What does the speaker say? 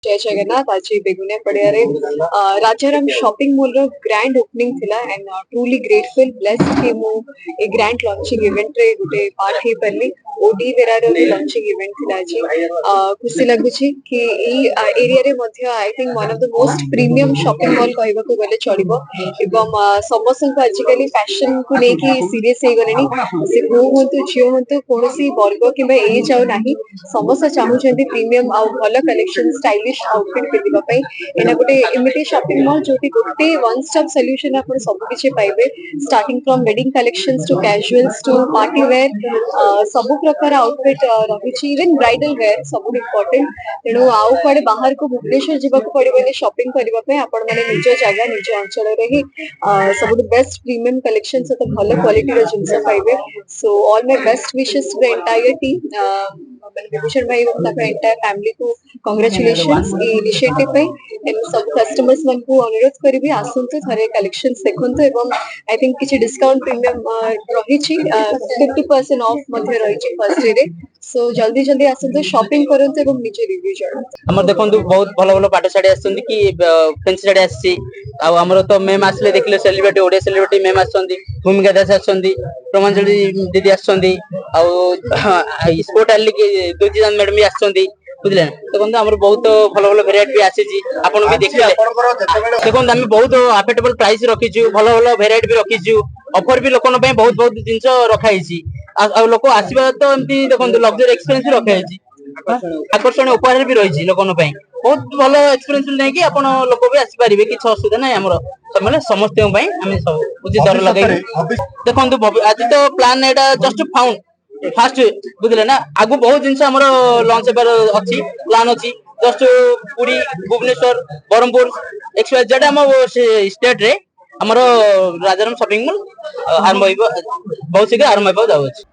जय जगन्नाथ आज बेगुनिया पड़िया रे राजाराम शॉपिंग मॉल रो ग्रैंड ओपनिंग थिला एंड ट्रूली ग्रेटफुल ब्लेस्ड कि मु ए ग्रैंड लॉन्चिंग इवेंट रे गुटे पार्ट हे परली ओडी वेरा रो लॉन्चिंग इवेंट थिला जी खुशी लागुची कि ई एरिया रे मध्य I think one of the most premium shopping mall कहबा को गले चलिबो एवं समस्त को आजिकली फैशन को लेकी सीरियस हे गलेनी से को होंतु जियो होंतु कोनोसी वर्ग किबा एज आउ नाही समस्त चाहूचंती प्रीमियम आउ भलो कलेक्शन स्टाइलिश आउटफिट पिंधिबा पई एना गोटे एमिटी शॉपिंग मॉल जोटी गोटे वन स्टॉप सॉल्यूशन आपण सब किछि पाइबे starting from wedding collections to casuals to party wear सब प्रकार आउटफिट रहिछि इवन ब्राइडल वेयर सब इंपोर्टेंट तेणु आउ कुआडे बाहर को भुवनेश्वर जीवाक पड़िबनी शॉपिंग करबा पई आपण माने निज जगह निज अंचल रे ही सब बेस्ट प्रीमियम कलेक्शन से तो भलो क्वालिटी रो जिंस पाइबे so all my best wishes to the entire team Vibhushan भाई एंटायर फैमिली को कांग्रेचुलेशंस ए इनिशिएटिव पे एंड सब कस्टमर्स मन को अनुरोध करिबी आसंतु थरे कलेक्शंस देखंतु एवं आई थिंक किछि डिस्काउंट प्रीमियम रहिछि 50% ऑफ मध्ये रहिछि फर्स्ट डे रे सो जल्दी जल्दी आसंतु शॉपिंग करंतु एवं निजे रिव्यू जण हमर देखंतु बहुत भलो भलो पाटे साडी आछंती कि फैंसी साडी आछि आ हमर तो मेम आसले देखले सेलिब्रिटी ओडिया सेलिब्रिटी मेम आछंती भूमिका दास आछंती प्रमांजलि दीदी आछंती आ स्पोर्ट आली कि दुजीजन मैडम भी आछंती बुझले देखो हमर बहुत भलो भलो वेराइटी भी आसी जी आपण भी देखले देखो हम बहुत अफोर्डेबल प्राइस रखिछु भलो भलो वेराइटी भी रखिछु ऑफर भी लोकन पे बहुत बहुत जिंस रखाई छी आ लोक आसीबा तो एमती देखो लग्जरी एक्सपीरियंस रखाई छी आकर्षण उपहार भी रही लोकन पे बहुत भलो एक्सपीरियंस नै कि आपण लोक भी आसी परिबे किछ असुविधा नै हमर माने समस्त पई हम सब उचित दर लगाई देखो आज तो प्लान एटा जस्ट फाउंड फास्ट बुझले ना आगु बहुत जिंस हमर लॉन्च हेबार अछि प्लान अछि जस्ट पुरी भुवनेश्वर बरमपुर एक्सप्रेस जेटा हम स्टेट रे हमर राजाराम शॉपिंग मॉल आरंभ बहुत शीघ्र आरंभ होबा जाउ अछि।